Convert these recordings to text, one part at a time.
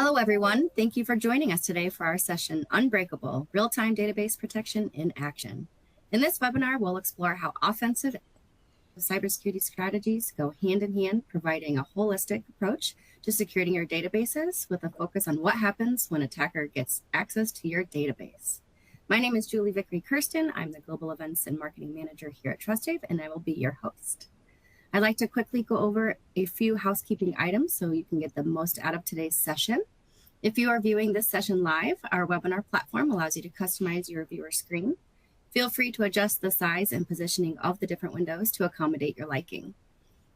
Hello, everyone. Thank you for joining us today for our session, Unbreakable, Real-Time Database Protection in Action. In this webinar, we'll explore how offensive cybersecurity strategies go hand in hand, providing a holistic approach to securing your databases with a focus on what happens when an attacker gets access to your database. My name is Julie Vickery-Kirsten. I'm the Global Events and Marketing Manager here at Trustwave, and I will be your host. I'd like to quickly go over a few housekeeping items so you can get the most out of today's session. If you are viewing this session live, our webinar platform allows you to customize your viewer screen. Feel free to adjust the size and positioning of the different windows to accommodate your liking.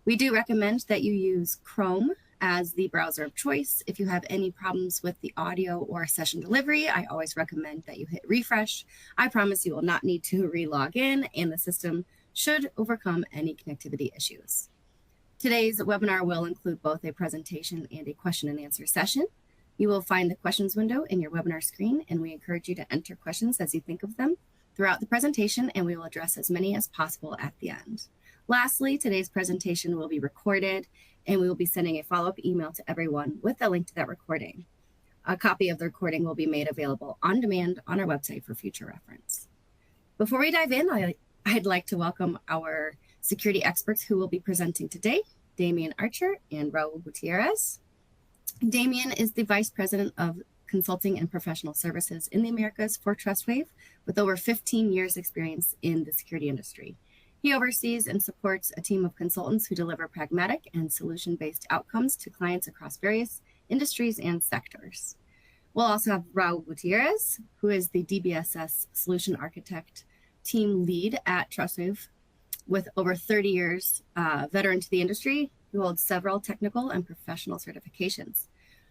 We do recommend that you use Chrome as the browser of choice. If you have any problems with the audio or session delivery, I always recommend that you hit refresh. I promise you will not need to re-log in, and the system should overcome any connectivity issues. Today's webinar will include both a presentation and a question and answer session. You will find the questions window in your webinar screen, and we encourage you to enter questions as you think of them throughout the presentation, and we will address as many as possible at the end. Lastly, today's presentation will be recorded, and we will be sending a follow-up email to everyone with a link to that recording. A copy of the recording will be made available on demand on our website for future reference. Before we dive in, I'd like to welcome our security experts who will be presenting today, Damian Archer and Raul Gutierrez. Damian is the Vice President of Consulting and Professional Services in the Americas for Trustwave, with over 15 years experience in the security industry. He oversees and supports a team of consultants who deliver pragmatic and solution-based outcomes to clients across various industries and sectors. We'll also have Raul Gutierrez, who is the DBSS Solution Architect Team Lead at Trustwave, with over 30 years veteran to the industry, who holds several technical and professional certifications.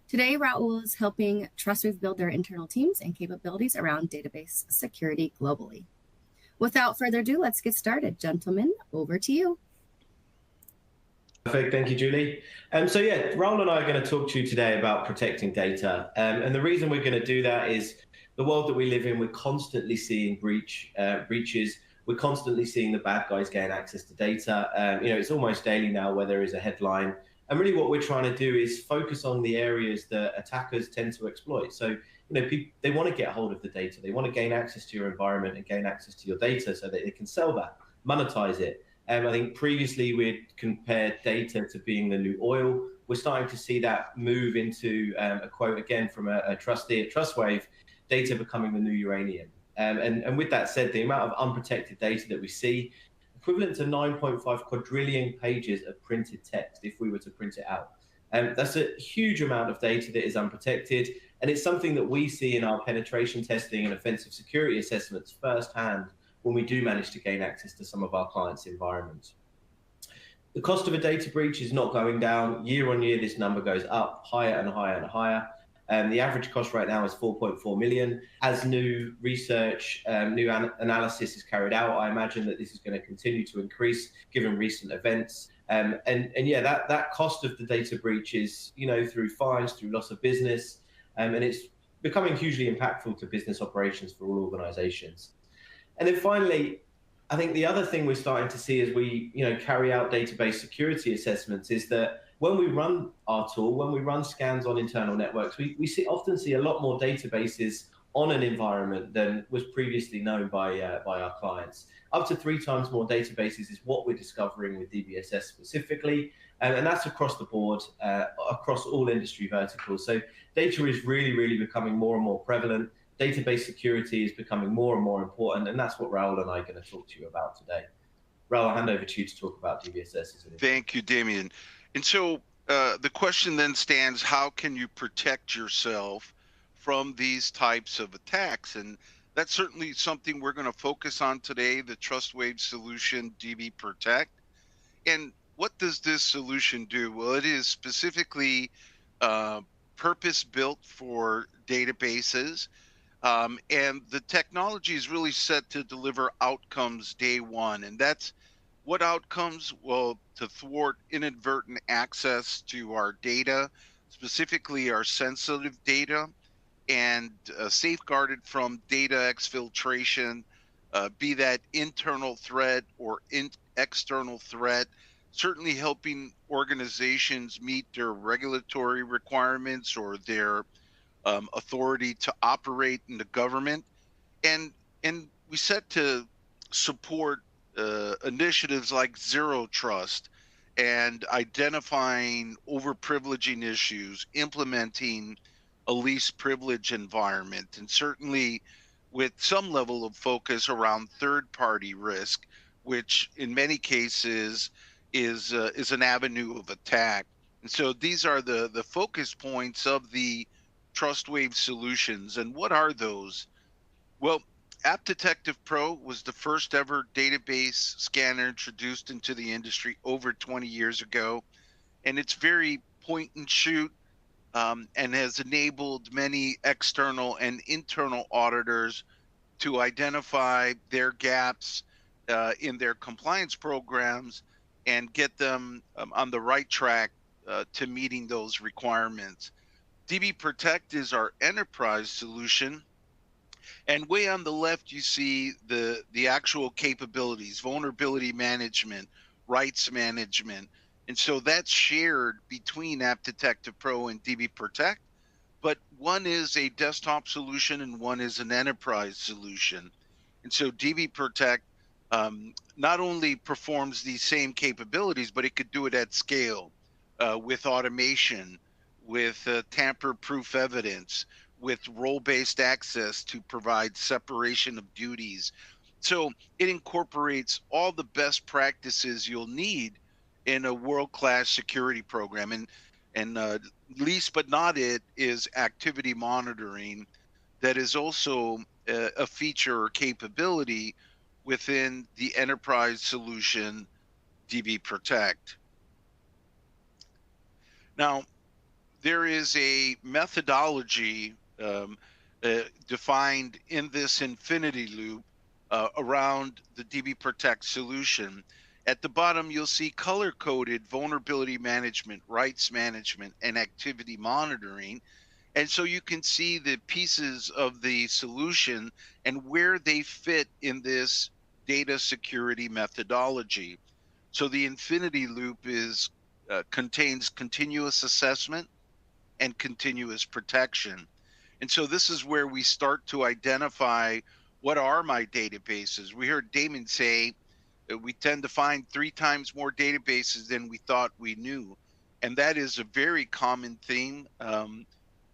Today, Raul is helping Trustwave build their internal teams and capabilities around database security globally. Without further ado, let's get started. Gentlemen, over to you. Perfect, thank you, Julie. So yeah, Raul and I are going to talk to you today about protecting data. And the reason we're going to do that is the world that we live in, we're constantly seeing breaches. We're constantly seeing the bad guys gain access to data. It's almost daily now where there is a headline. And really what we're trying to do is focus on the areas that attackers tend to exploit. So, they want to get hold of the data. They want to gain access to your environment and gain access to your data so that they can sell that, monetize it. I think previously we'd compared data to being the new oil. We're starting to see that move into a quote again from a trustee at Trustwave, data becoming the new uranium. And with that said, the amount of unprotected data that we see, equivalent to 9.5 quadrillion pages of printed text if we were to print it out. That's a huge amount of data that is unprotected, and it's something that we see in our penetration testing and offensive security assessments firsthand when we do manage to gain access to some of our clients' environments. The cost of a data breach is not going down. Year on year, this number goes up higher and higher and higher. The average cost right now is 4.4 million. As new research, new analysis is carried out, I imagine that this is going to continue to increase given recent events. And yeah, that cost of the data breach is, through fines, through loss of business, and it's becoming hugely impactful to business operations for all organizations. And then finally, I think the other thing we're starting to see as we, carry out database security assessments is that when we run our tool, when we run scans on internal networks, we often see a lot more databases on an environment than was previously known by our clients. Up to 3 times more databases is what we're discovering with DBSS specifically, and that's across the board, across all industry verticals. So data is really, really becoming more and more prevalent. Database security is becoming more and more important, and that's what Raul and I are going to talk to you about today. Raul, I'll hand over to you to talk about DBSS. Thank you, Damian. And so the question then stands, how can you protect yourself from these types of attacks? And that's certainly something we're going to focus on today, the Trustwave solution, DB Protect. And what does this solution do? Well, it is specifically purpose-built for databases. And the technology is really set to deliver outcomes day one. And that's what outcomes? Well, to thwart inadvertent access to our data, specifically our sensitive data, and safeguarded from data exfiltration, be that internal threat or external threat, certainly helping organizations meet their regulatory requirements or their authority to operate in the government. And we set to support initiatives like zero trust and identifying overprivileging issues, implementing a least privilege environment, and certainly with some level of focus around third party risk, which in many cases is an avenue of attack. And so these are the focus points of the Trustwave solutions. And what are those? Well, App Detective Pro was the first ever database scanner introduced into the industry over 20 years ago. And it's very point and shoot, and has enabled many external and internal auditors to identify their gaps in their compliance programs and get them on the right track to meeting those requirements. DB Protect is our enterprise solution. And way on the left, you see the actual capabilities, vulnerability management, rights management. And so that's shared between App Detective Pro and DB Protect, but one is a desktop solution and one is an enterprise solution. And so DB Protect not only performs these same capabilities, but it could do it at scale with automation, with tamper-proof evidence, with role-based access to provide separation of duties. So it incorporates all the best practices you'll need in a world-class security program. And least but not it is activity monitoring that is also a feature or capability within the enterprise solution DB Protect. Now, there is a methodology defined in this infinity loop around the DB Protect solution. At the bottom, you'll see color-coded vulnerability management, rights management, and activity monitoring. And so you can see the pieces of the solution and where they fit in this data security methodology. So the infinity loop contains continuous assessment and continuous protection. And so this is where we start to identify what are my databases. We heard Damon say we tend to find 3 times more databases than we thought we knew. And that is a very common theme.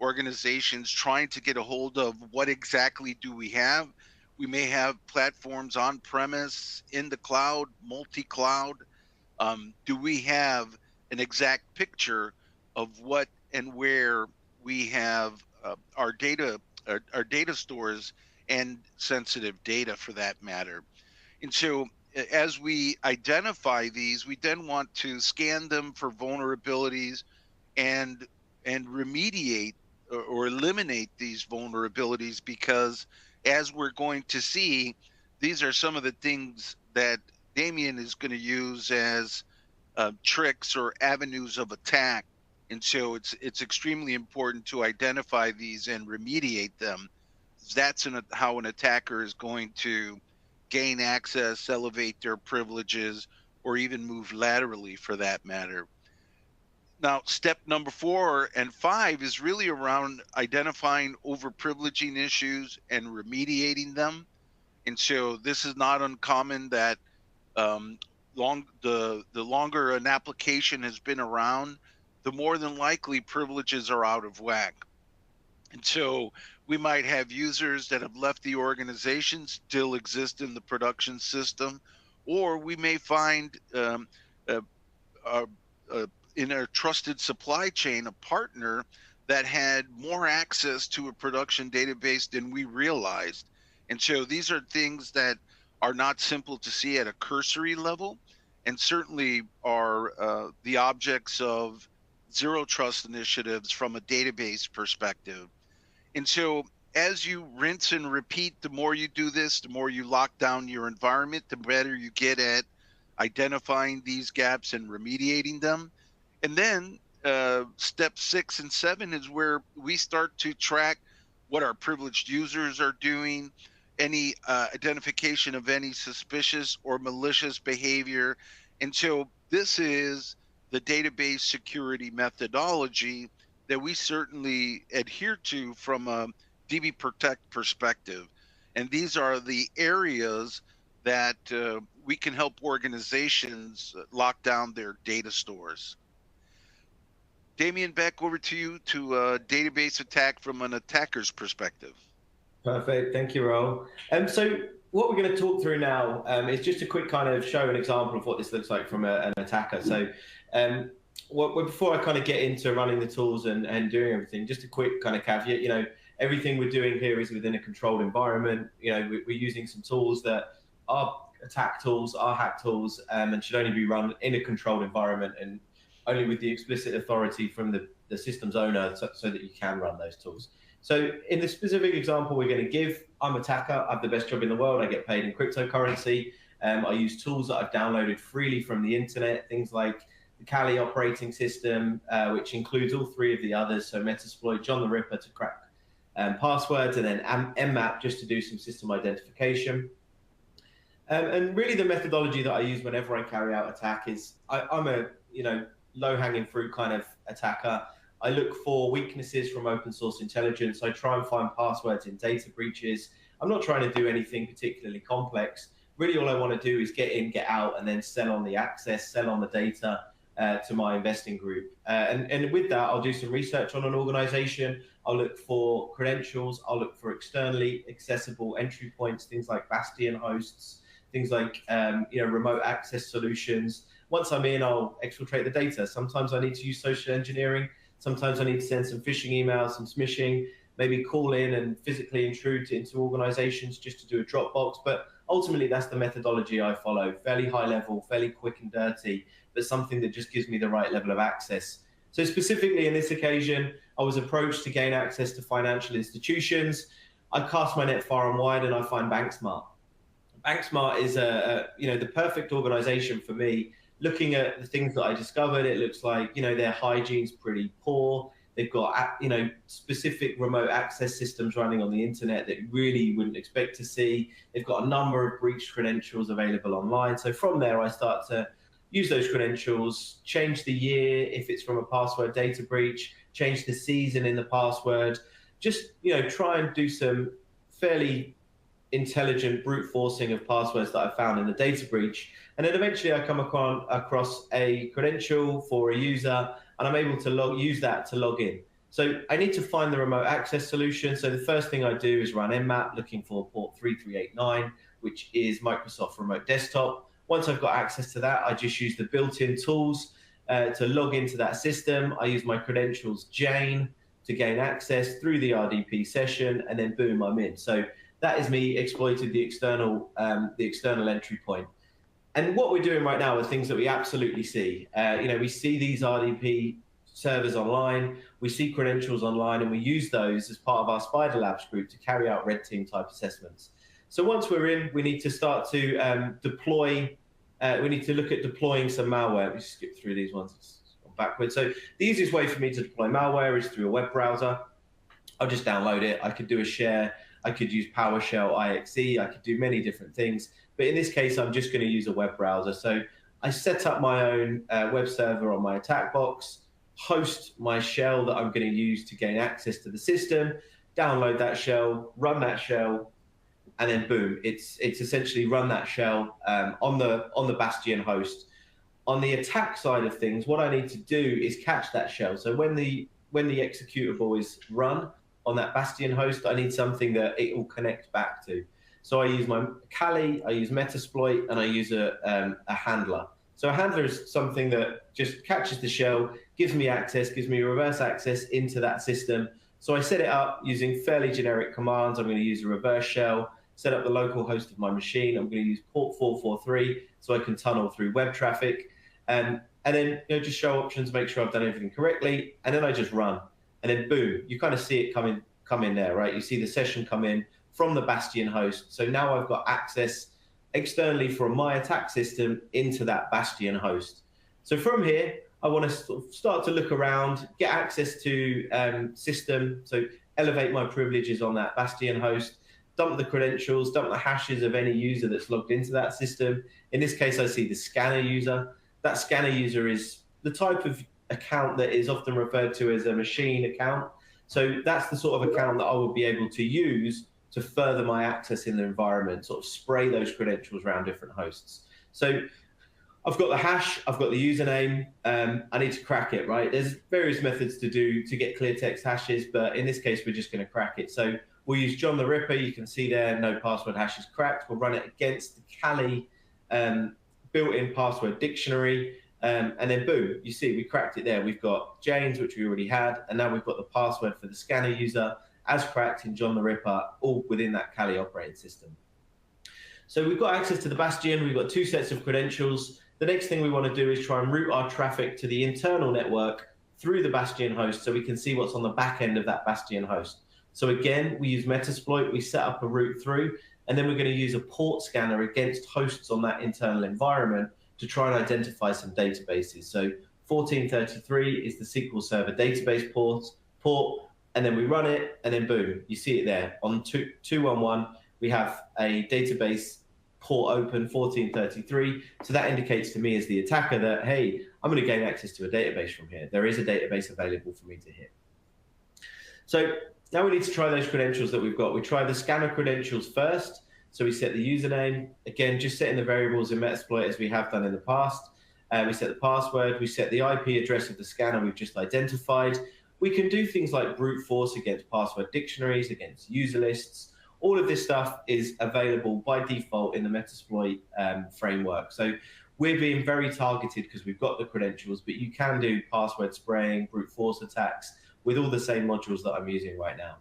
Organizations trying to get a hold of what exactly do we have. We may have platforms on premise, in the cloud, multi-cloud. Do we have an exact picture of what and where we have our data stores and sensitive data for that matter? And so as we identify these, we then want to scan them for vulnerabilities and remediate or eliminate these vulnerabilities, because as we're going to see, these are some of the things that Damien is going to use as tricks or avenues of attack. And so it's extremely important to identify these and remediate them. That's how an attacker is going to gain access, elevate their privileges, or even move laterally for that matter. Now, step number 4 and 5 is really around identifying overprivileging issues and remediating them. And so this is not uncommon that the longer an application has been around, the more than likely privileges are out of whack. And so we might have users that have left the organization, still exist in the production system, or we may find in a trusted supply chain a partner that had more access to a production database than we realized. And so these are things that are not simple to see at a cursory level, and certainly are the objects of zero trust initiatives from a database perspective. And so as you rinse and repeat, the more you do this, the more you lock down your environment, the better you get at identifying these gaps and remediating them. And then step 6 and 7 is where we start to track what our privileged users are doing, any identification of any suspicious or malicious behavior, And so this is the database security methodology that we certainly adhere to from a DB Protect perspective. And these are the areas that we can help organizations lock down their data stores. Damien, back over to you to database attack from an attacker's perspective. Perfect. Thank you, Raul. So what we're going to talk through now is just a quick kind of show an example of what this looks like from an attacker. So before I kind of get into running the tools and doing everything, just a quick kind of caveat, everything we're doing here is within a controlled environment. We're using some tools that are attack tools, are hack tools, and should only be run in a controlled environment and only with the explicit authority from the system's owner so that you can run those tools. So in the specific example we're going to give, I'm an attacker. I have the best job in the world. I get paid in cryptocurrency. I use tools that I've downloaded freely from the internet, things like the Kali operating system, which includes all three of the others. So Metasploit, John the Ripper to crack passwords, and then Mmap just to do some system identification. And really the methodology that I use whenever I carry out attack is I'm a low-hanging fruit kind of attacker. I look for weaknesses from open source intelligence. I try and find passwords in data breaches. I'm not trying to do anything particularly complex. Really, all I want to do is get in, get out, and then sell on the access, sell on the data to my investing group. And with that, I'll do some research on an organization. I'll look for credentials. I'll look for externally accessible entry points, things like Bastion hosts, things like remote access solutions. Once I'm in, I'll exfiltrate the data. Sometimes I need to use social engineering. Sometimes I need to send some phishing emails, some smishing, maybe call in and physically intrude into organizations just to do a Dropbox. But ultimately, that's the methodology I follow. Fairly high level, fairly quick and dirty, but something that just gives me the right level of access. So specifically in this occasion, I was approached to gain access to financial institutions. I cast my net far and wide and I find BankSmart. BankSmart is the perfect organization for me. Looking at the things that I discovered, it looks like, their hygiene's pretty poor. They've got, specific remote access systems running on the internet that really you wouldn't expect to see. They've got a number of breached credentials available online. So from there, I start to use those credentials, change the year if it's from a password data breach, change the season in the password, just, try and do some fairly intelligent brute forcing of passwords that I found in the data breach. And then eventually I come across a credential for a user and I'm able to use that to log in. So I need to find the remote access solution. So the first thing I do is run Mmap looking for port 3389, which is Microsoft Remote Desktop. Once I've got access to that, I just use the built-in tools to log into that system. I use my credentials Jane to gain access through the RDP session, and then boom, I'm in. So that is me exploited the external entry point. And what we're doing right now are things that we absolutely see. We see these RDP servers online, we see credentials online, and we use those as part of our SpiderLabs group to carry out red team type assessments. So once we're in, we need to start to deploy. We need to look at deploying some malware. We skip through these ones. It's gone backwards. So the easiest way for me to deploy malware is through a web browser. I'll just download it. I could do a share. I could use PowerShell IXE. I could do many different things. But in this case, I'm just going to use a web browser. So I set up my own web server on my attack box, host my shell that I'm going to use to gain access to the system, download that shell, run that shell, and then boom, it's essentially run that shell on the Bastion host. On the attack side of things, what I need to do is catch that shell. So when the executable is run on that Bastion host, I need something that it will connect back to. So I use my Kali, I use Metasploit, and I use a handler. So a handler is something that just catches the shell, gives me access, gives me reverse access into that system. So I set it up using fairly generic commands. I'm going to use a reverse shell, set up the local host of my machine. I'm going to use port 443 so I can tunnel through web traffic. And then just show options, make sure I've done everything correctly, and then I just run. And then boom, you kind of see it come in there, right? You see the session come in from the Bastion host. So now I've got access externally from my attack system into that Bastion host. So from here, I want to sort of start to look around, get access to system, so elevate my privileges on that Bastion host, dump the credentials, dump the hashes of any user that's logged into that system. In this case, I see the scanner user. That scanner user is the type of account that is often referred to as a machine account. So that's the sort of account that I will be able to use to further my access in the environment, sort of spray those credentials around different hosts. So I've got the hash, I've got the username, I need to crack it, right? There's various methods to get clear text hashes, but in this case, we're just gonna crack it. So we'll use John the Ripper. You can see there, no password hash is cracked. We'll run it against the Kali built-in password dictionary, and then boom, you see we cracked it there. We've got James, which we already had, and now we've got the password for the scanner user as cracked in John the Ripper, all within that Kali operating system. So we've got access to the Bastion. We've got 2 sets of credentials. The next thing we want to do is try and route our traffic to the internal network through the Bastion host so we can see what's on the back end of that Bastion host. So again, we use Metasploit, we set up a route through, and then we're going to use a port scanner against hosts on that internal environment to try and identify some databases. So 1433 is the SQL Server database port, and then we run it, and then boom, you see it there. On 211, we have a database port open, 1433. So that indicates to me as the attacker that, hey, I'm going to gain access to a database from here. There is a database available for me to hit. So now we need to try those credentials that we've got. We try the scanner credentials first. So we set the username, again, just setting the variables in Metasploit as we have done in the past. We set the password, we set the IP address of the scanner we've just identified. We can do things like brute force against password dictionaries, against user lists. All of this stuff is available by default in the Metasploit framework. So we're being very targeted because we've got the credentials, but you can do password spraying, brute force attacks with all the same modules that I'm using right now.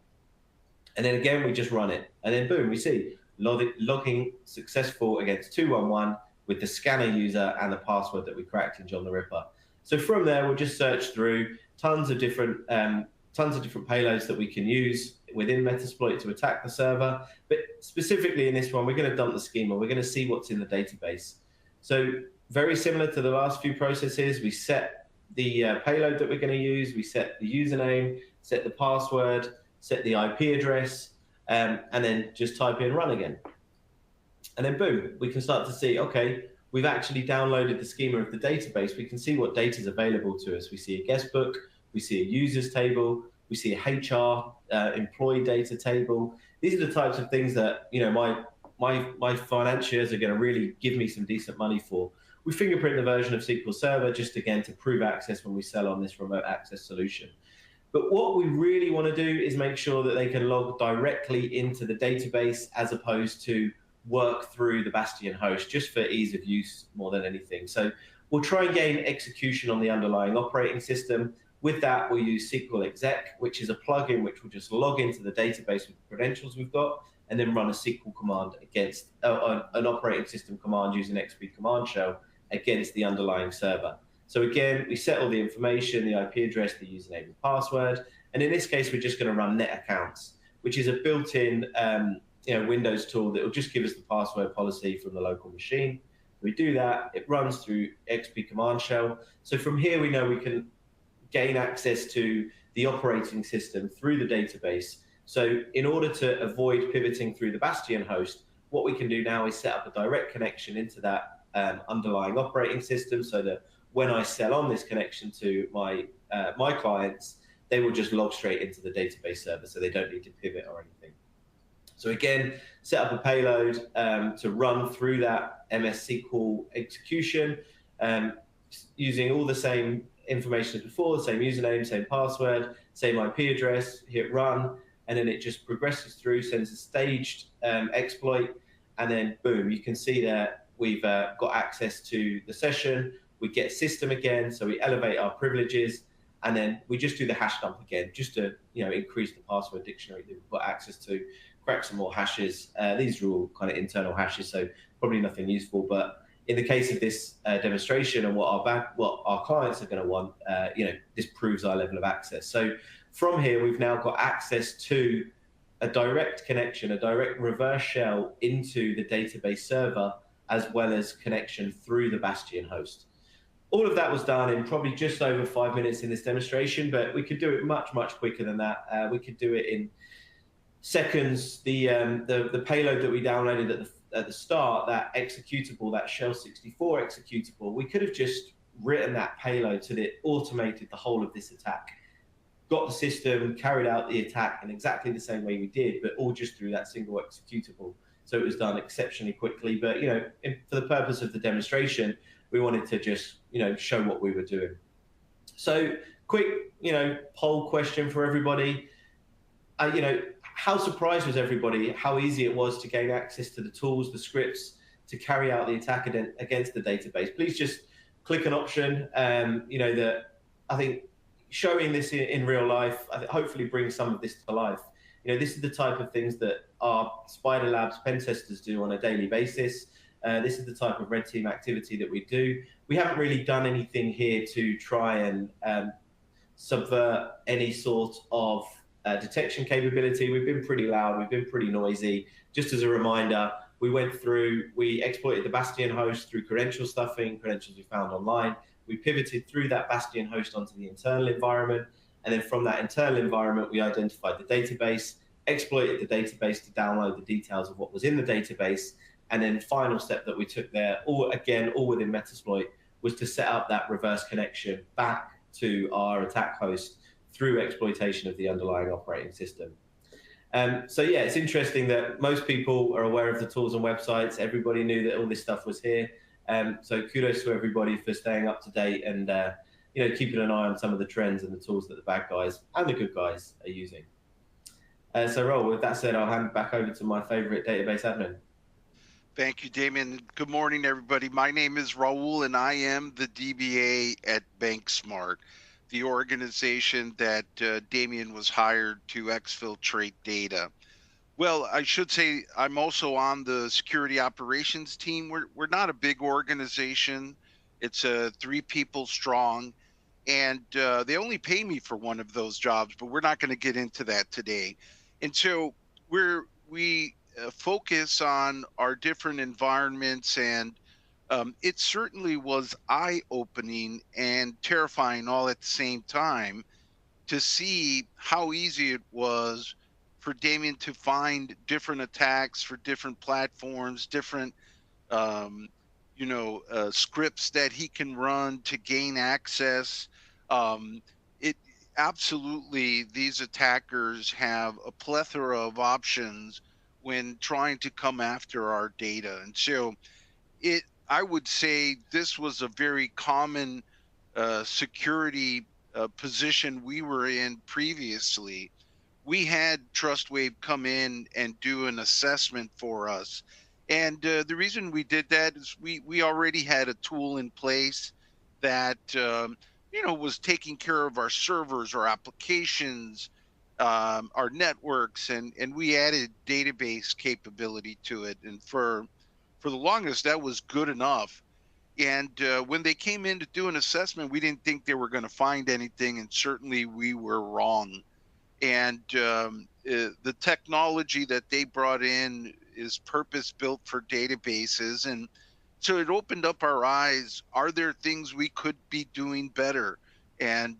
And then again, we just run it. And then boom, we see logging successful against 211 with the scanner user and the password that we cracked in John the Ripper. So from there, we'll just search through tons of different payloads that we can use within Metasploit to attack the server. But specifically in this one, we're going to dump the schema. We're going to see what's in the database. So very similar to the last few processes, we set the payload that we're going to use. We set the username, set the password, set the IP address, and then just type in run again. And then boom, we can start to see, okay, we've actually downloaded the schema of the database. We can see what data is available to us. We see a guest book, we see a users table, we see a HR employee data table. These are the types of things that, you know, my financiers are going to really give me some decent money for. We fingerprint the version of SQL Server just again to prove access when we sell on this remote access solution. But what we really want to do is make sure that they can log directly into the database as opposed to work through the Bastion host, just for ease of use more than anything. So we'll try and gain execution on the underlying operating system. With that, we'll use SQL exec, which is a plugin which will just log into the database with the credentials we've got, and then run a SQL command against an operating system command using XP command shell against the underlying server. So again, we set all the information, the IP address, the username and password. And in this case, we're just going to run net accounts, which is a built-in Windows tool that will just give us the password policy from the local machine. We do that, it runs through XP command shell. So from here, we know we can gain access to the operating system through the database. So in order to avoid pivoting through the Bastion host, what we can do now is set up a direct connection into that underlying operating system so that when I sell on this connection to my clients, they will just log straight into the database server, so they don't need to pivot or anything. So again, set up a payload to run through that MS SQL execution, using all the same information as before, the same username, same password, same IP address, hit run, and then it just progresses through, sends a staged exploit, and then boom, you can see that we've got access to the session. We get system again, so we elevate our privileges, and then we just do the hash dump again, just to increase the password dictionary that we've got access to, crack some more hashes. These are all kind of internal hashes, so probably nothing useful. But in the case of this demonstration and what our clients are going to want, this proves our level of access. So from here, we've now got access to a direct connection, a direct reverse shell into the database server, as well as connection through the Bastion host. All of that was done in probably just over 5 minutes in this demonstration, but we could do it much, much quicker than that. We could do it in seconds, the payload that we downloaded at the start, that executable, that shell 64 executable, we could have just written that payload so that it automated the whole of this attack, got the system, carried out the attack in exactly the same way we did, but all just through that single executable. So it was done exceptionally quickly. But for the purpose of the demonstration, we wanted to just show what we were doing. So quick poll question for everybody. How surprised was everybody how easy it was to gain access to the tools, the scripts to carry out the attack against the database? Please just click an option. That I think showing this in real life, hopefully brings some of this to life. This is the type of things that our SpiderLabs pen testers do on a daily basis. This is the type of red team activity that we do. We haven't really done anything here to try and subvert any sort of detection capability. We've been pretty loud, we've been pretty noisy. Just as a reminder, we exploited the Bastion host through credential stuffing, credentials we found online. We pivoted through that Bastion host onto the internal environment. And then from that internal environment, we identified the database, exploited the database to download the details of what was in the database. And then final step that we took there, all within Metasploit, was to set up that reverse connection back to our attack host through exploitation of the underlying operating system. So yeah, it's interesting that most people are aware of the tools and websites. Everybody knew that all this stuff was here. So kudos to everybody for staying up to date and keeping an eye on some of the trends and the tools that the bad guys and the good guys are using. So Raul, with that said, I'll hand it back over to my favorite database admin. Thank you, Damien. Good morning, everybody. My name is Raul, and I am the DBA at BankSmart, the organization that Damien was hired to exfiltrate data. Well, I should say I'm also on the security operations team. We're not a big organization. It's 3 people strong, and they only pay me for one of those jobs, but we're not going to get into that today. And so we focus on our different environments, and it certainly was eye-opening and terrifying all at the same time to see how easy it was for Damien to find different attacks for different platforms, different scripts that he can run to gain access. Absolutely, these attackers have a plethora of options when trying to come after our data. And so I would say this was a very common security position we were in previously. We had Trustwave come in and do an assessment for us. And the reason we did that is we already had a tool in place that was taking care of our servers, our applications, our networks, and we added database capability to it. And for the longest, that was good enough. And when they came in to do an assessment, we didn't think they were going to find anything, and certainly we were wrong. And the technology that they brought in is purpose-built for databases, and so it opened up our eyes. Are there things we could be doing better? And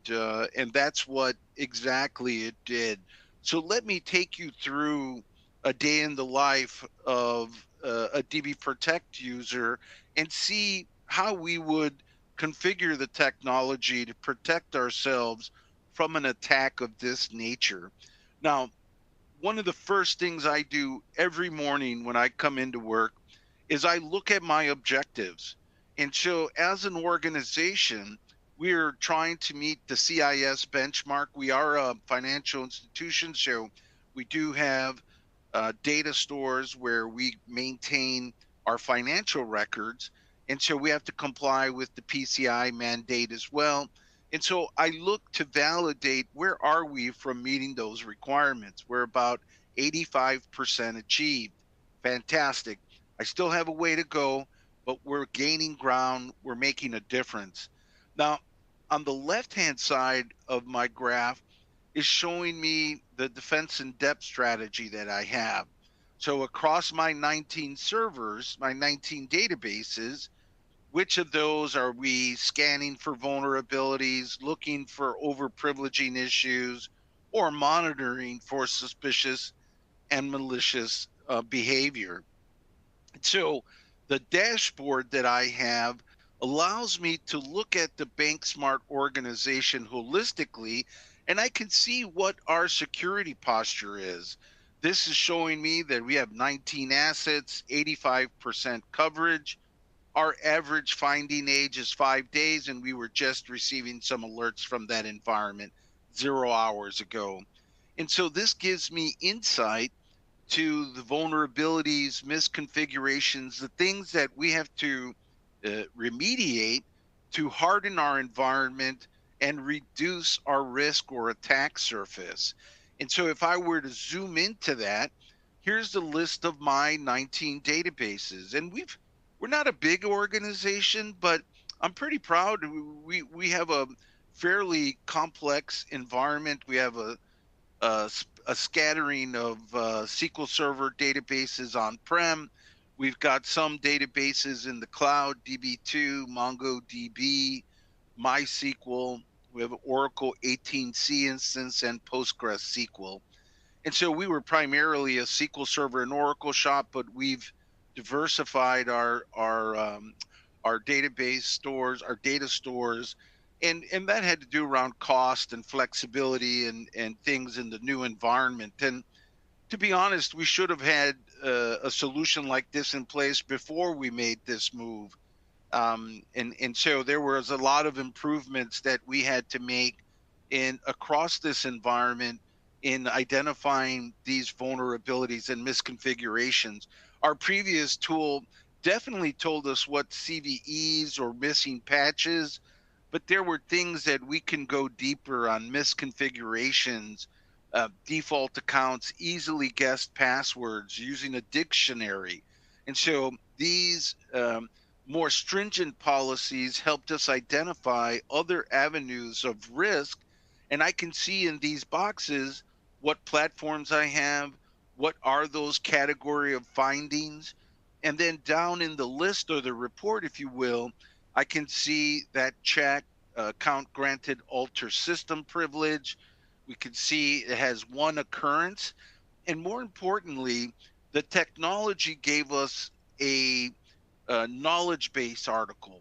that's what exactly it did. So let me take you through a day in the life of a DB Protect user and see how we would configure the technology to protect ourselves from an attack of this nature. Now, one of the first things I do every morning when I come into work is I look at my objectives. And so as an organization, we're trying to meet the CIS benchmark. We are a financial institution, so we do have data stores where we maintain our financial records. And so we have to comply with the PCI mandate as well. And so I look to validate where are we from meeting those requirements. We're about 85% achieved. Fantastic. I still have a way to go, but we're gaining ground. We're making a difference. Now, on the left-hand side of my graph is showing me the defense in depth strategy that I have. So across my 19 servers, my 19 databases, which of those are we scanning for vulnerabilities, looking for overprivileging issues, or monitoring for suspicious and malicious behavior. So the dashboard that I have allows me to look at the BankSmart organization holistically, and I can see what our security posture is. This is showing me that we have 19 assets, 85% coverage. Our average finding age is 5 days, and we were just receiving some alerts from that environment 0 hours ago. And so this gives me insight to the vulnerabilities, misconfigurations, the things that we have to remediate to harden our environment and reduce our risk or attack surface. And so if I were to zoom into that, here's the list of my 19 databases. And we're not a big organization, but I'm pretty proud. We have a fairly complex environment. We have a scattering of SQL Server databases on-prem. We've got some databases in the cloud, DB2, MongoDB, MySQL. We have an Oracle 18c instance and PostgreSQL. And so we were primarily a SQL Server and Oracle shop, but we've diversified our database stores, our data stores, and that had to do around cost and flexibility and things in the new environment. And to be honest, we should have had a solution like this in place before we made this move. And so there was a lot of improvements that we had to make in across this environment in identifying these vulnerabilities and misconfigurations. Our previous tool definitely told us what CVEs or missing patches, but there were things that we can go deeper on: misconfigurations, default accounts, easily guessed passwords, using a dictionary. And so these more stringent policies helped us identify other avenues of risk. And I can see in these boxes what platforms I have, what are those category of findings. And then down in the list or the report, if you will, I can see that check, account granted alter system privilege. We can see it has one occurrence. And more importantly, the technology gave us a knowledge base article.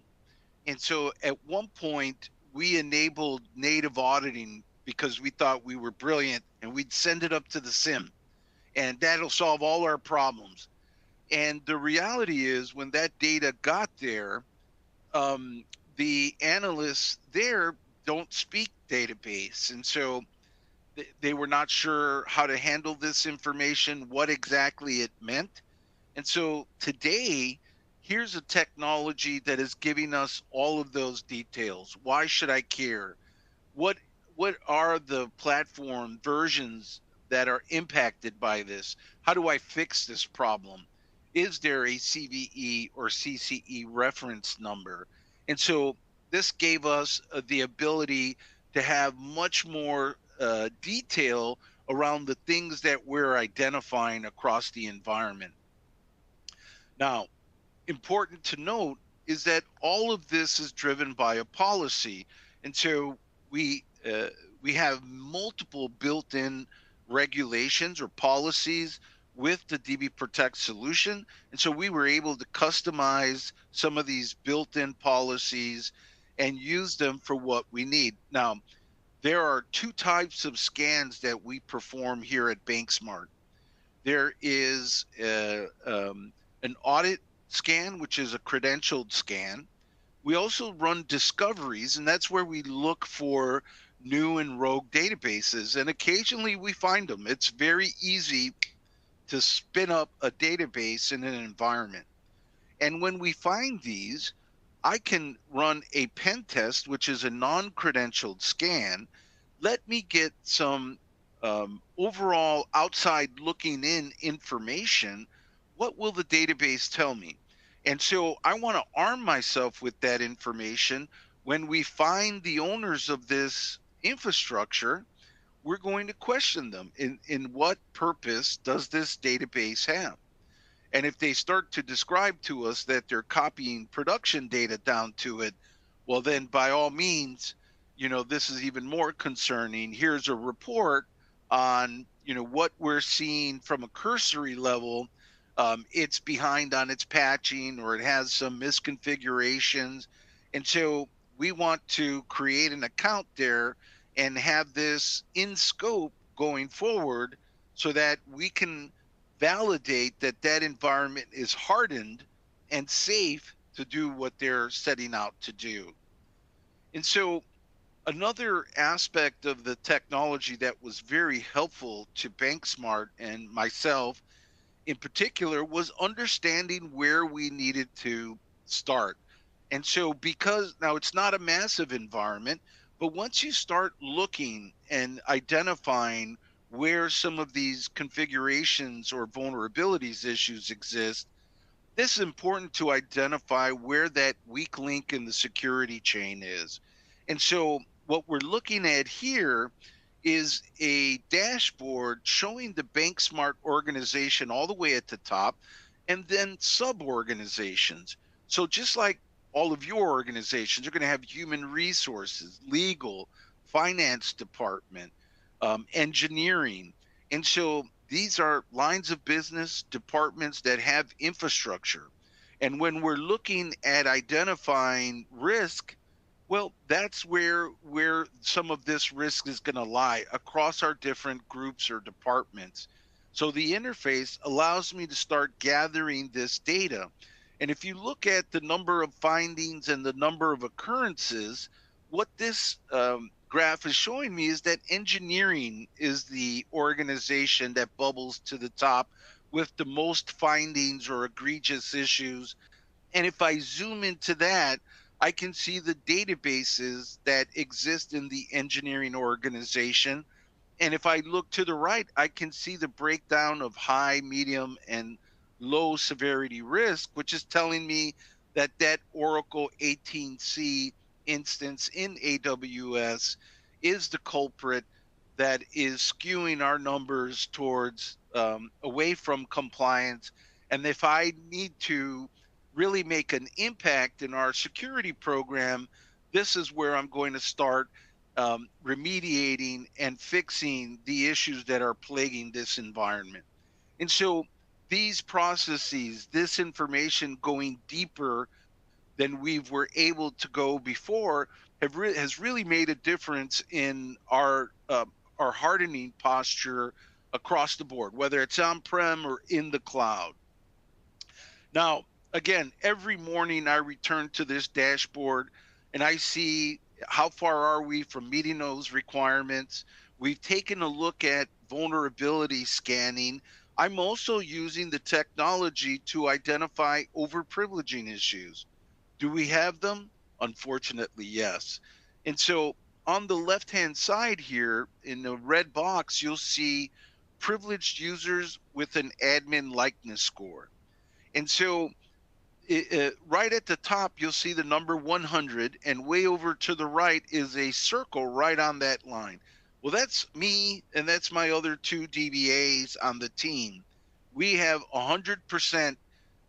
And so at one point, we enabled native auditing because we thought we were brilliant, and we'd send it up to the SIM, and that'll solve all our problems. And the reality is, when that data got there, the analysts there don't speak database. And so they were not sure how to handle this information, what exactly it meant. And so today, here's a technology that is giving us all of those details. Why should I care? What are the platform versions that are impacted by this? How do I fix this problem? Is there a CVE or CCE reference number? And so this gave us the ability to have much more detail around the things that we're identifying across the environment. Now, important to note is that all of this is driven by a policy. And so we have multiple built-in regulations or policies with the DB Protect solution. And so we were able to customize some of these built-in policies and use them for what we need. Now, there are two types of scans that we perform here at BankSmart. There is an audit scan, which is a credentialed scan. We also run discoveries, and that's where we look for new and rogue databases. And occasionally we find them. It's very easy to spin up a database in an environment. And when we find these, I can run a pen test, which is a non-credentialed scan. Let me get some overall outside looking in information. What will the database tell me? And so I want to arm myself with that information. When we find the owners of this infrastructure, we're going to question them. In what purpose does this database have? And if they start to describe to us that they're copying production data down to it, well, then by all means, this is even more concerning. Here's a report on, what we're seeing from a cursory level. It's behind on its patching, or it has some misconfigurations. And so we want to create an account there and have this in scope going forward, so that we can validate that that environment is hardened and safe to do what they're setting out to do. And so another aspect of the technology that was very helpful to BankSmart and myself in particular was understanding where we needed to start. And so, because now it's not a massive environment, but once you start looking and identifying where some of these configurations or vulnerabilities issues exist, this is important to identify where that weak link in the security chain is. And so what we're looking at here is a dashboard showing the BankSmart organization all the way at the top, and then sub-organizations. So just like all of your organizations, you're going to have human resources, legal, finance department, engineering. And so these are lines of business departments that have infrastructure. And when we're looking at identifying risk, well, that's where some of this risk is going to lie across our different groups or departments. So the interface allows me to start gathering this data. And if you look at the number of findings and the number of occurrences, what this graph is showing me is that engineering is the organization that bubbles to the top with the most findings or egregious issues. And if I zoom into that, I can see the databases that exist in the engineering organization. And if I look to the right, I can see the breakdown of high, medium, and low severity risk, which is telling me that that Oracle 18C instance in AWS is the culprit that is skewing our numbers towards away from compliance. And if I need to really make an impact in our security program, this is where I'm going to start remediating and fixing the issues that are plaguing this environment. And so these processes, this information going deeper than we were able to go before, has really made a difference in our hardening posture across the board, whether it's on-prem or in the cloud. Now, again, every morning I return to this dashboard and I see how far are we from meeting those requirements. We've taken a look at vulnerability scanning. I'm also using the technology to identify overprivileging issues. Do we have them? Unfortunately, yes. And so on the left-hand side here in the red box, you'll see privileged users with an admin likeness score. And so right at the top, you'll see the number 100, and way over to the right is a circle right on that line. Well, that's me, and that's my other two DBAs on the team. We have 100%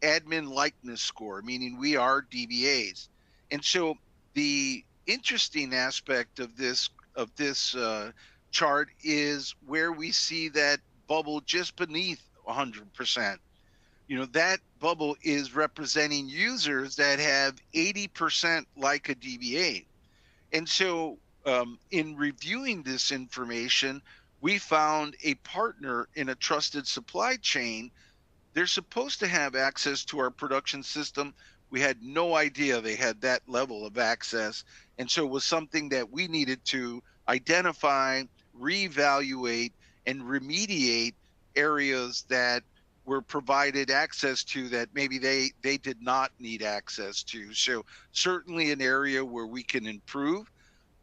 admin likeness score, meaning we are DBAs. And so the interesting aspect of this chart is where we see that bubble just beneath 100%. That bubble is representing users that have 80% like a DBA. And so in reviewing this information, we found a partner in a trusted supply chain. They're supposed to have access to our production system. We had no idea they had that level of access. And so it was something that we needed to identify, reevaluate, and remediate areas that were provided access to that maybe they did not need access to. So certainly an area where we can improve.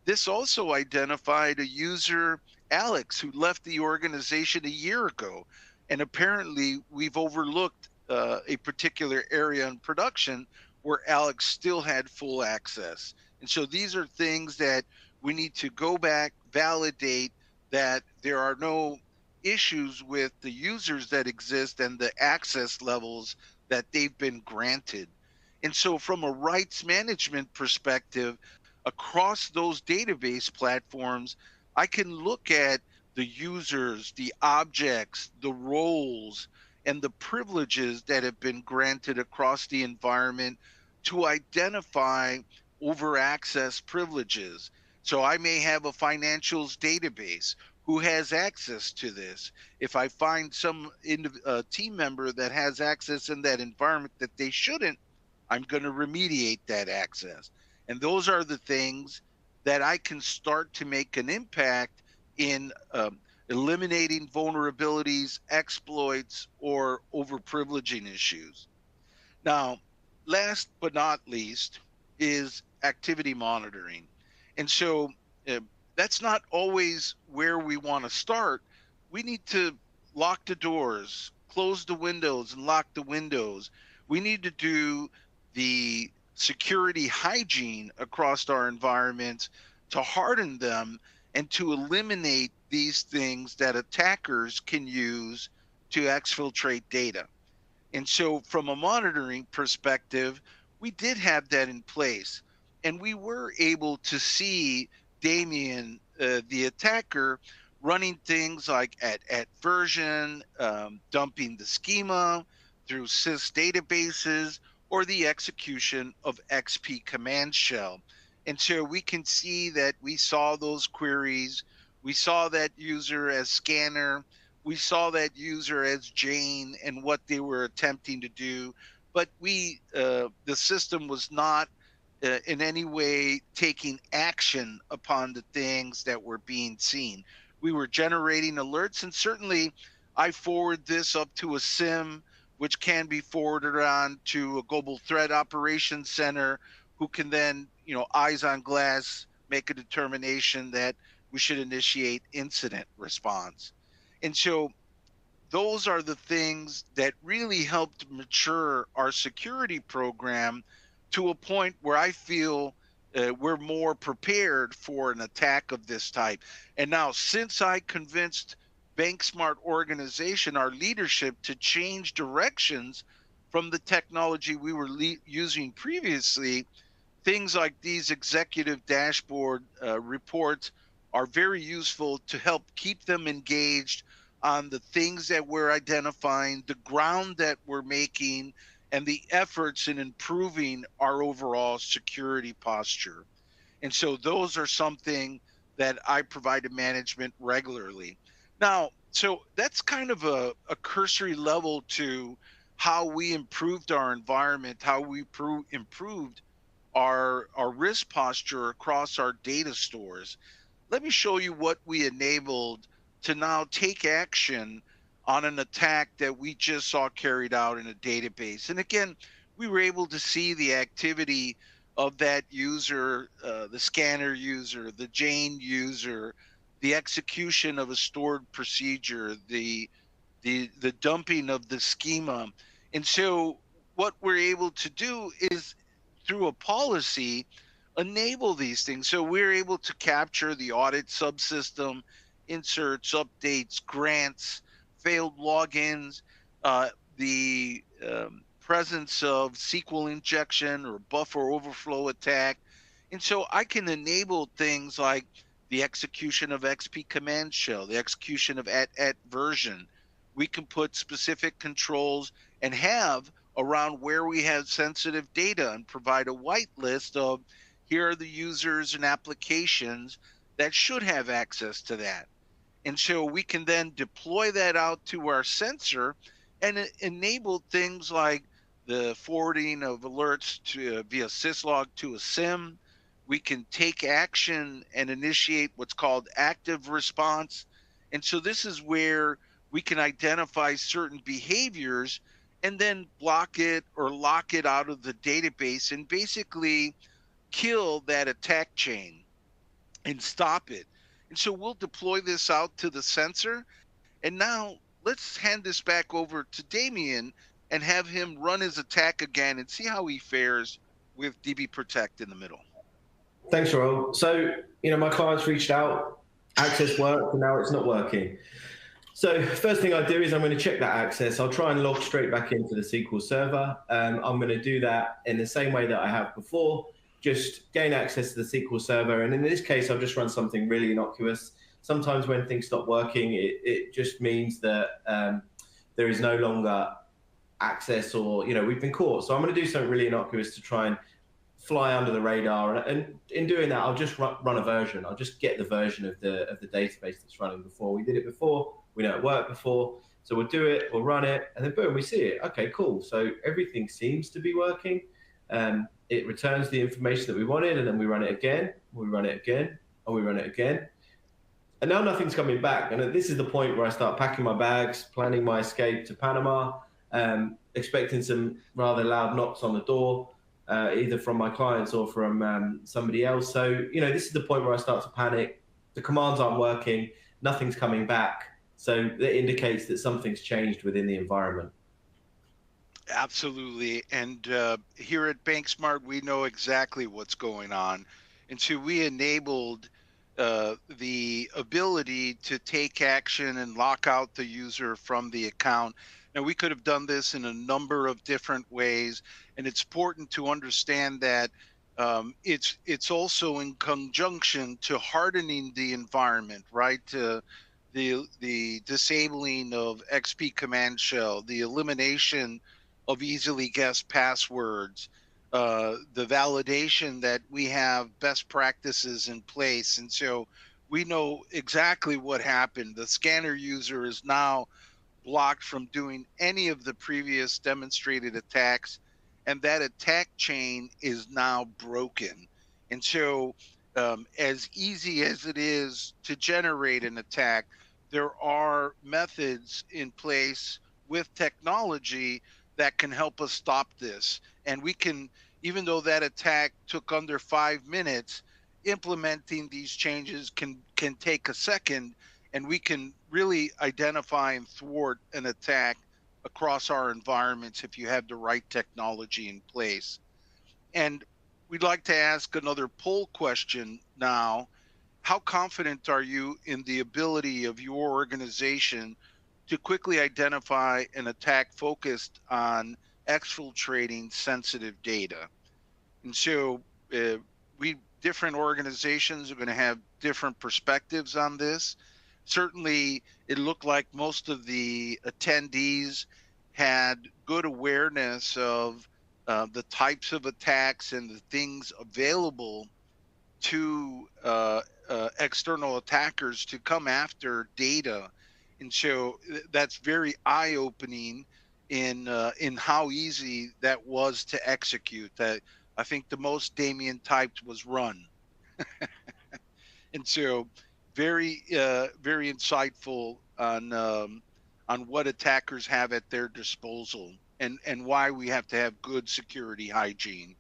This also identified a user, Alex, who left the organization a year ago. And apparently we've overlooked a particular area in production where Alex still had full access. And so these are things that we need to go back, validate that there are no issues with the users that exist and the access levels that they've been granted. And so from a rights management perspective, across those database platforms, I can look at the users, the objects, the roles, and the privileges that have been granted across the environment to identify over access privileges. So I may have a financials database. Who has access to this? If I find some team member that has access in that environment that they shouldn't, I'm going to remediate that access. And those are the things that I can start to make an impact in eliminating vulnerabilities, exploits, or overprivileging issues. Now, last but not least is activity monitoring. And so that's not always where we want to start. We need to lock the doors, close the windows, and lock the windows. We need to do the security hygiene across our environments to harden them and to eliminate these things that attackers can use to exfiltrate data. And so, from a monitoring perspective, we did have that in place. And we were able to see Damien, the attacker, running things like at version, dumping the schema through sys databases, or the execution of XP command shell. And so we can see that we saw those queries. We saw that user as scanner. We saw that user as Jane and what they were attempting to do, but the system was not in any way taking action upon the things that were being seen. We were generating alerts, and certainly I forward this up to a SIM, which can be forwarded on to a global threat operations center, who can then, eyes on glass, make a determination that we should initiate incident response. And so those are the things that really helped mature our security program to a point where I feel we're more prepared for an attack of this type. And now, since I convinced BankSmart organization, our leadership, to change directions from the technology we were using previously, things like these executive dashboard reports are very useful to help keep them engaged on the things that we're identifying, the ground that we're making, and the efforts in improving our overall security posture. And so those are something that I provide to management regularly. Now, so that's kind of a cursory level to how we improved our environment, how we improved our risk posture across our data stores. Let me show you what we enabled to now take action on an attack that we just saw carried out in a database. And again, we were able to see the activity of that user, the scanner user, the Jane user, the execution of a stored procedure, the dumping of the schema. And so what we're able to do is, through a policy, enable these things. So we're able to capture the audit subsystem, inserts, updates, grants, failed logins, the presence of SQL injection or buffer overflow attack. And so I can enable things like the execution of XP command shell, the execution of at version. We can put specific controls and have around where we have sensitive data and provide a whitelist of, here are the users and applications that should have access to that. And so we can then deploy that out to our sensor and enable things like the forwarding of alerts to via syslog to a SIM. We can take action and initiate what's called active response. And so this is where we can identify certain behaviors and then block it or lock it out of the database and basically kill that attack chain and stop it. And so we'll deploy this out to the sensor. And now let's hand this back over to Damien and have him run his attack again and see how he fares with DB Protect in the middle. Thanks, Raul. So, my clients reached out, access worked, and now it's not working. So first thing I do is I'm going to check that access. I'll try and log straight back into the SQL Server. I'm going to do that in the same way that I have before, just gain access to the SQL Server. And in this case, I've just run something really innocuous. Sometimes when things stop working, it just means that there is no longer access, or we've been caught. So I'm going to do something really innocuous to try and fly under the radar, and in doing that, I'll just run a version. I'll just get the version of the database that's running before. We did it before, we know it worked before, so we'll do it, we'll run it, and then boom, we see it. Okay, cool. So everything seems to be working. It returns the information that we wanted, and then we run it again, we run it again, and we run it again. And now nothing's coming back. And this is the point where I start packing my bags, planning my escape to Panama, expecting some rather loud knocks on the door, either from my clients or from somebody else. So, this is the point where I start to panic. The commands aren't working, nothing's coming back. So that indicates that something's changed within the environment. Absolutely. And here at BankSmart, we know exactly what's going on. And so we enabled the ability to take action and lock out the user from the account. Now, we could have done this in a number of different ways, and it's important to understand that it's also in conjunction to hardening the environment, right? The disabling of XP command shell, the elimination of easily guessed passwords, the validation that we have best practices in place. And so we know exactly what happened. The scanner user is now blocked from doing any of the previous demonstrated attacks, and that attack chain is now broken. And so as easy as it is to generate an attack, there are methods in place with technology that can help us stop this. And we can, even though that attack took under 5 minutes, implementing these changes can take a second, and we can really identify and thwart an attack across our environments if you have the right technology in place. And we'd like to ask another poll question now. How confident are you in the ability of your organization to quickly identify an attack focused on exfiltrating sensitive data? And so different organizations are going to have different perspectives on this. Certainly, it looked like most of the attendees had good awareness of the types of attacks and the things available to external attackers to come after data. And so that's very eye-opening in how easy that was to execute. That I think the most Damien typed was run. And so very insightful on what attackers have at their disposal, and why we have to have good security hygiene.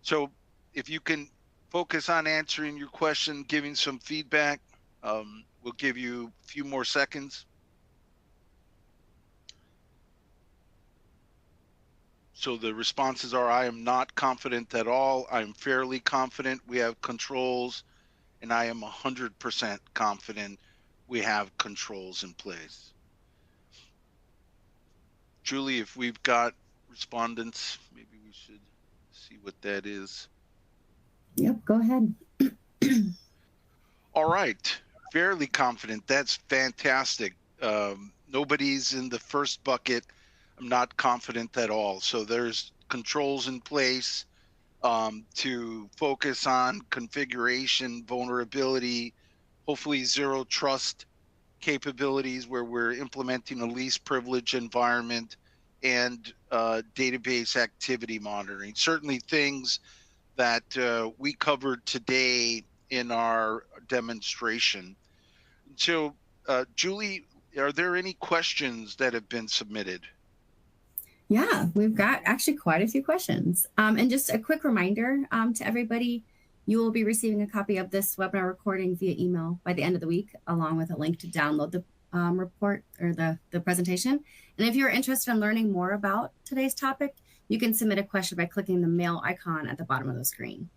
So if you can focus on answering your question, giving some feedback, we'll give you a few more seconds. So the responses are: I am not confident at all. I'm fairly confident we have controls, and I am 100% confident we have controls in place. Julie, if we've got respondents, maybe we should see what that is. Yep, go ahead. All right, fairly confident. That's fantastic. Nobody's in the first bucket. I'm not confident at all. So there's controls in place to focus on configuration, vulnerability, hopefully zero trust capabilities where we're implementing a least privilege environment, and database activity monitoring. Certainly things that we covered today in our demonstration. So, Julie, are there any questions that have been submitted? Yeah, we've got actually quite a few questions. And just a quick reminder to everybody, you will be receiving a copy of this webinar recording via email by the end of the week, along with a link to download the report or the presentation. And if you're interested in learning more about today's topic, you can submit a question by clicking the mail icon at the bottom of the screen.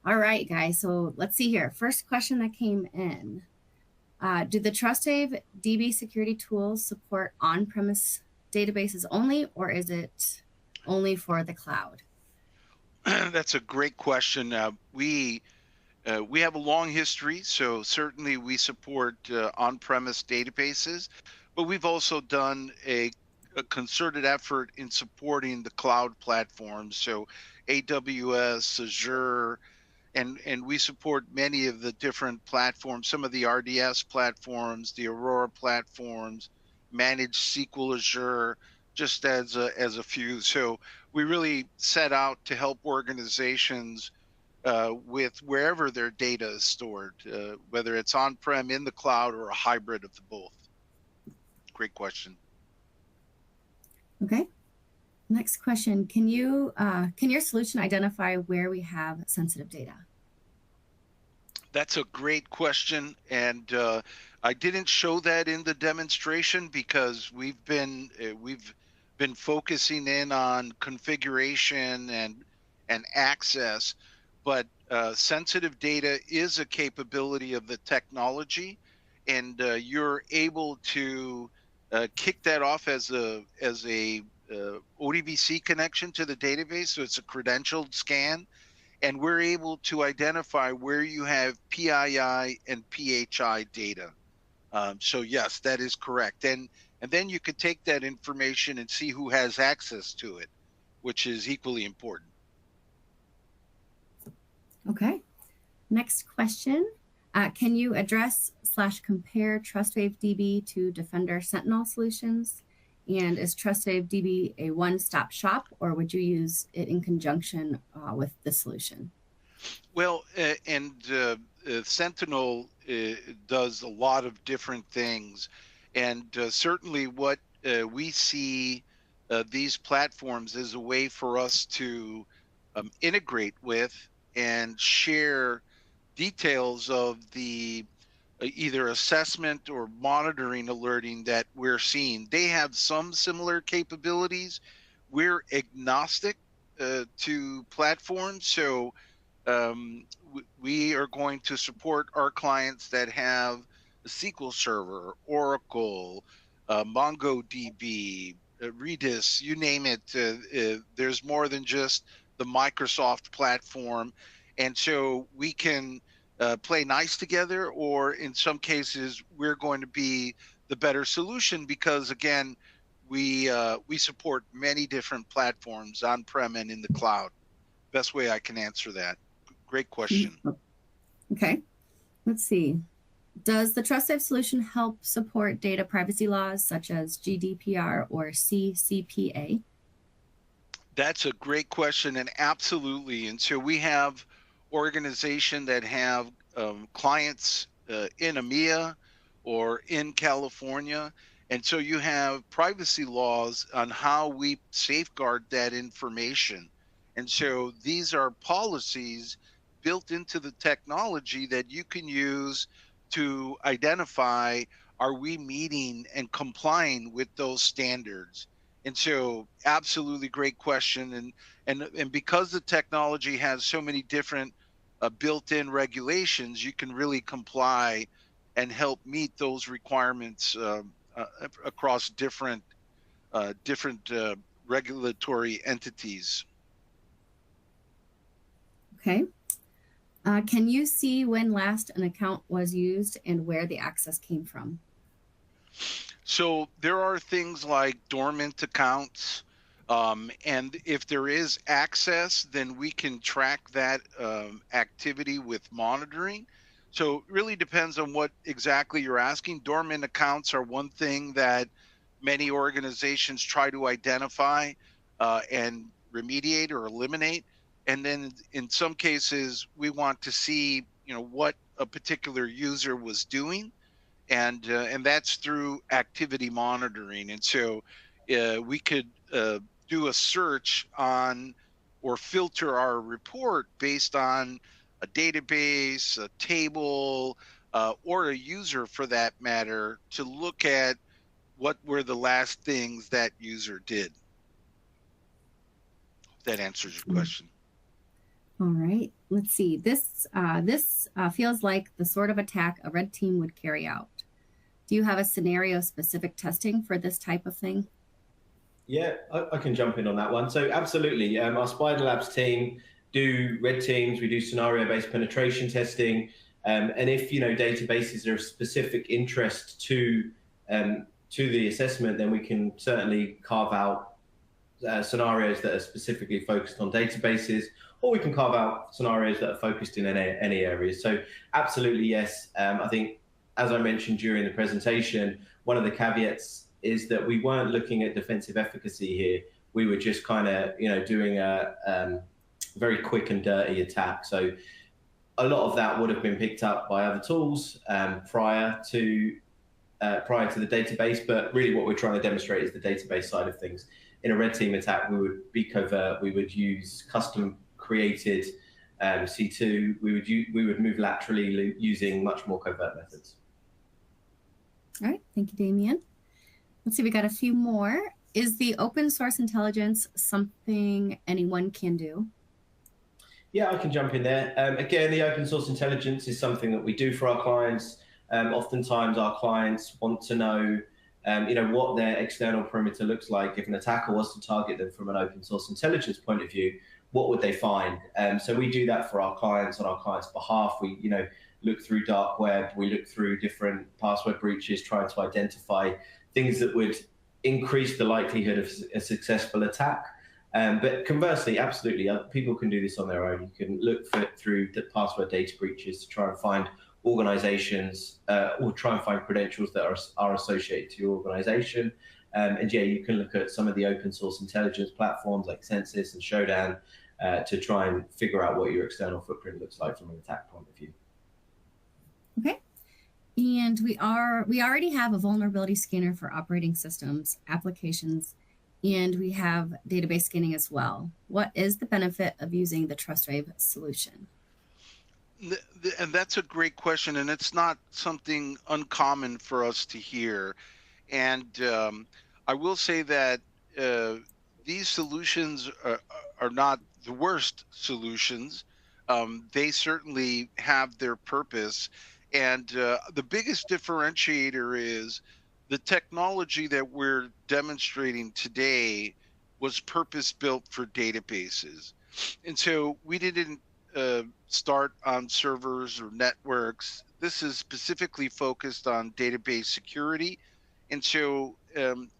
All right, guys, so let's see here. First question that came in. Do the Trustwave DB security tools support on-premise databases only, or is it only for the cloud? That's a great question. We We have a long history, so certainly we support on-premise databases, but we've also done a concerted effort in supporting the cloud platforms, so AWS, Azure, and we support many of the different platforms, some of the RDS platforms, the Aurora platforms, managed SQL Azure, just as a few. So we really set out to help organizations with wherever their data is stored, whether it's on-prem, in the cloud, or a hybrid of the both. Great question. Okay. Next question. Can your solution identify where we have sensitive data? That's a great question, and I didn't show that in the demonstration because we've been focusing in on configuration and access, but sensitive data is a capability of the technology, and you're able to kick that off as a ODBC connection to the database, so it's a credentialed scan. And we're able to identify where you have PII and PHI data. So yes, that is correct. And then you could take that information and see who has access to it, which is equally important. Okay. Next question. Can you address/compare Trustwave DB to Defender Sentinel solutions? And is Trustwave DB a one-stop shop, or would you use it in conjunction with the solution? Well, Sentinel does a lot of different things. And certainly what we see these platforms as a way for us to integrate with and share details of the either assessment or monitoring alerting that we're seeing. They have some similar capabilities. We're agnostic to platforms, so we are going to support our clients that have a SQL Server, Oracle, MongoDB, Redis, you name it. There's more than just the Microsoft platform, and so we can play nice together, or in some cases we're going to be the better solution because again we support many different platforms on-prem and in the cloud. Best way I can answer that. Great question. Okay, let's see. Does the Trustwave solution help support data privacy laws such as GDPR or CCPA? That's a great question, and absolutely. And so we have organizations that have clients in EMEA or in California. And so you have privacy laws on how we safeguard that information. And so these are policies built into the technology that you can use to identify, are we meeting and complying with those standards? And so absolutely great question. And because the technology has so many different built-in regulations, you can really comply and help meet those requirements across different regulatory entities. Okay. Can you see when last an account was used and where the access came from? So there are things like dormant accounts, and if there is access, then we can track that activity with monitoring. So it really depends on what exactly you're asking. Dormant accounts are one thing that many organizations try to identify and remediate or eliminate. And then in some cases, we want to see, what a particular user was doing. And that's through activity monitoring. And so we could do a search on or filter our report based on a database, a table, or a user for that matter, to look at what were the last things that user did. Hope that answers your question. All right, let's see. This feels like the sort of attack a red team would carry out. Do you have a scenario-specific testing for this type of thing? Yeah, I can jump in on that one. So absolutely, our SpiderLabs team do red teams, we do scenario-based penetration testing, and if databases are of specific interest to the assessment, then we can certainly carve out scenarios that are specifically focused on databases, or we can carve out scenarios that are focused in any areas. So absolutely yes. I think, as I mentioned during the presentation, one of the caveats is that we weren't looking at defensive efficacy here. We were just kind of doing a very quick and dirty attack. So a lot of that would have been picked up by other tools prior to the database, but really what we're trying to demonstrate is the database side of things. In a red team attack, we would be covert. We would use custom created C2. We would move laterally using much more covert methods. All right, thank you, Damien. Let's see, we got a few more. Is the open source intelligence something anyone can do? Yeah, I can jump in there. Again, the open source intelligence is something that we do for our clients. Oftentimes, our clients want to know what their external perimeter looks like. If an attacker was to target them from an open source intelligence point of view, what would they find? So we do that for our clients on our clients' behalf. We, look through dark web, we look through different password breaches, trying to identify things that would increase the likelihood of a successful attack. But conversely, absolutely, people can do this on their own. You can look through the password data breaches to try and find organizations or try and find credentials that are associated to your organization. And yeah, you can look at some of the open source intelligence platforms like Census and Showdown to try and figure out what your external footprint looks like from an attack point of view. Okay. And we already have a vulnerability scanner for operating systems, applications, and we have database scanning as well. What is the benefit of using the Trustwave solution? And that's a great question, and it's not something uncommon for us to hear. And I will say that these solutions are not the worst solutions. They certainly have their purpose. And the biggest differentiator is the technology that we're demonstrating today was purpose-built for databases. And so we didn't start on servers or networks. This is specifically focused on database security. And so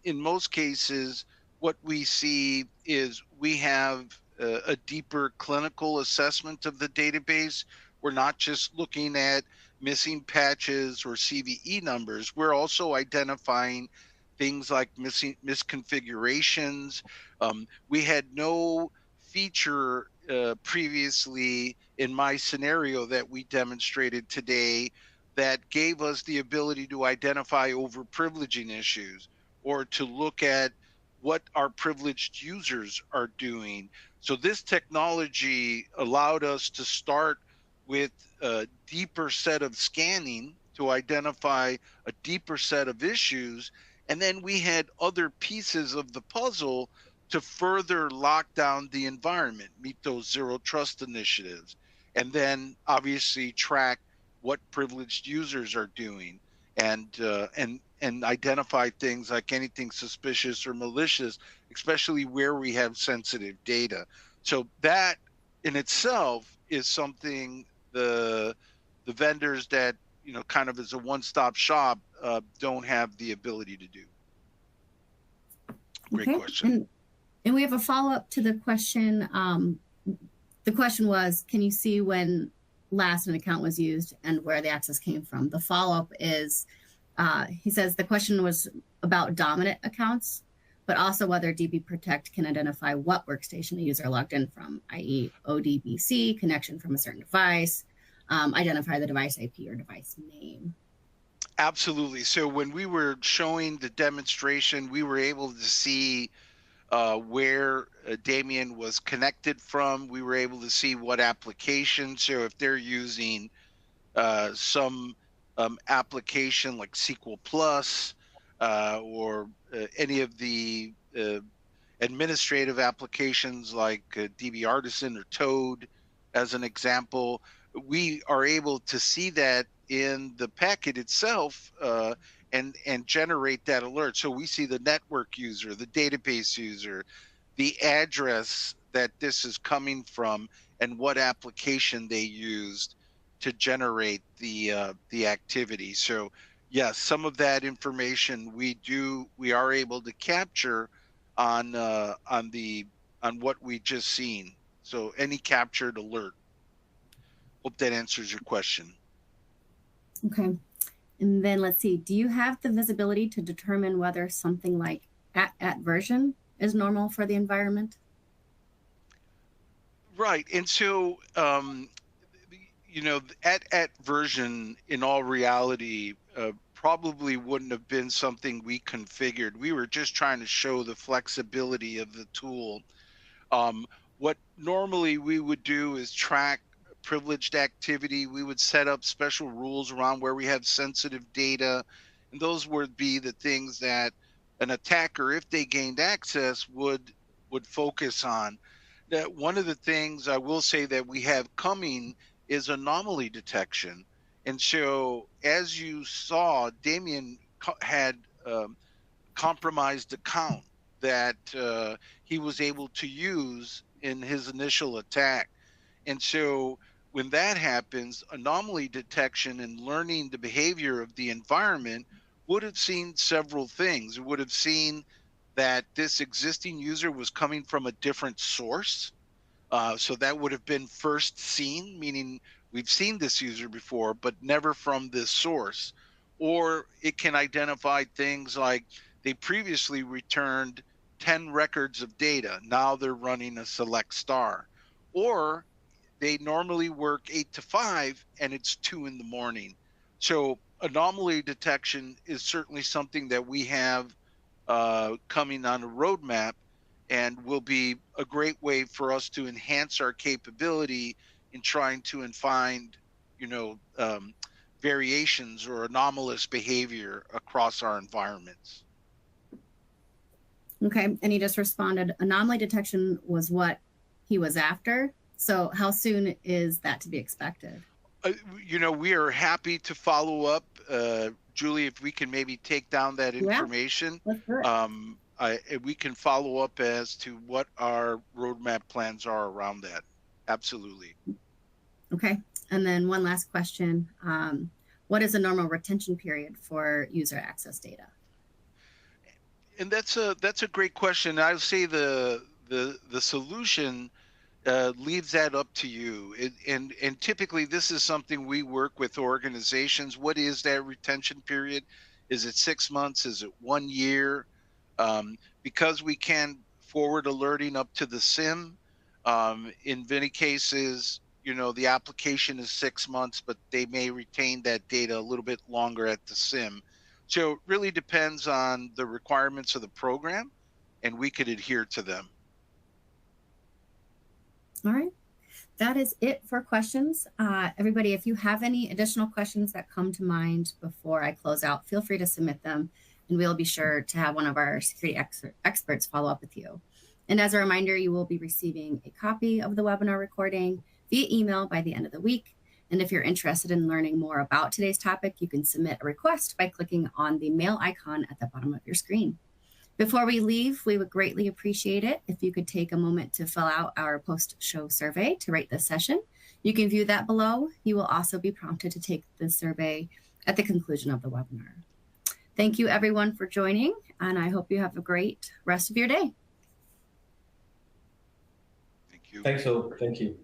in most cases, what we see is we have a deeper clinical assessment of the database. We're not just looking at missing patches or CVE numbers. We're also identifying things like misconfigurations. We had no feature previously in my scenario that we demonstrated today that gave us the ability to identify overprivileging issues or to look at what our privileged users are doing. So this technology allowed us to start with a deeper set of scanning to identify a deeper set of issues. And then we had other pieces of the puzzle to further lock down the environment, meet those zero trust initiatives, and then obviously track what privileged users are doing and identify things like anything suspicious or malicious, especially where we have sensitive data. So that in itself is something the vendors that kind of as a one-stop shop don't have the ability to do. Great question. And we have a follow-up to the question. The question was, can you see when last an account was used and where the access came from? The follow-up is, he says the question was about dominant accounts, but also whether DB Protect can identify what workstation the user logged in from, i.e. ODBC, connection from a certain device, identify the device IP or device name. Absolutely. So when we were showing the demonstration, we were able to see where Damien was connected from. We were able to see what application. So if they're using some application like SQL Plus or any of the administrative applications like DB Artisan or Toad, as an example, we are able to see that in the packet itself and generate that alert. So we see the network user, the database user, the address that this is coming from, and what application they used to generate the activity. So yes, some of that information we are able to capture on what we just seen. So any captured alert. Hope that answers your question. Okay. And then let's see, do you have the visibility to determine whether something like at version is normal for the environment? Right. And so, at version in all reality, probably wouldn't have been something we configured. We were just trying to show the flexibility of the tool. What normally we would do is track privileged activity. We would set up special rules around where we have sensitive data. And those would be the things that an attacker, if they gained access, would focus on. That one of the things I will say that we have coming is anomaly detection. And so as you saw, Damien had compromised account that he was able to use in his initial attack. And so when that happens, anomaly detection and learning the behavior of the environment would have seen several things. It would have seen that this existing user was coming from a different source. So that would have been first seen, meaning we've seen this user before, but never from this source. Or it can identify things like they previously returned 10 records of data. Now they're running a select star. Or they normally work 8 to 5 and it's 2 in the morning. So anomaly detection is certainly something that we have coming on a roadmap, and will be a great way for us to enhance our capability in trying to find, variations or anomalous behavior across our environments. Okay, and he just responded, anomaly detection was what he was after. So how soon is that to be expected? We are happy to follow up. Julie, if we can maybe take down that information. Yeah, let's do it. We can follow up as to what our roadmap plans are around that. Absolutely. Okay, and then one last question. What is a normal retention period for user access data? And that's a great question. I would say the solution leaves that up to you. And typically this is something we work with organizations. What is that retention period? Is it 6 months? Is it 1 year? Because we can forward alerting up to the SIM. In many cases, the application is 6 months, but they may retain that data a little bit longer at the SIM. So it really depends on the requirements of the program, and we could adhere to them. All right, that is it for questions. Everybody, if you have any additional questions that come to mind before I close out, feel free to submit them, and we'll be sure to have one of our security experts follow up with you. And as a reminder, you will be receiving a copy of the webinar recording via email by the end of the week. And if you're interested in learning more about today's topic, you can submit a request by clicking on the mail icon at the bottom of your screen. Before we leave, we would greatly appreciate it if you could take a moment to fill out our post-show survey to rate this session. You can view that below. You will also be prompted to take the survey at the conclusion of the webinar. Thank you everyone for joining, and I hope you have a great rest of your day. Thank you. Thanks all. Thank you.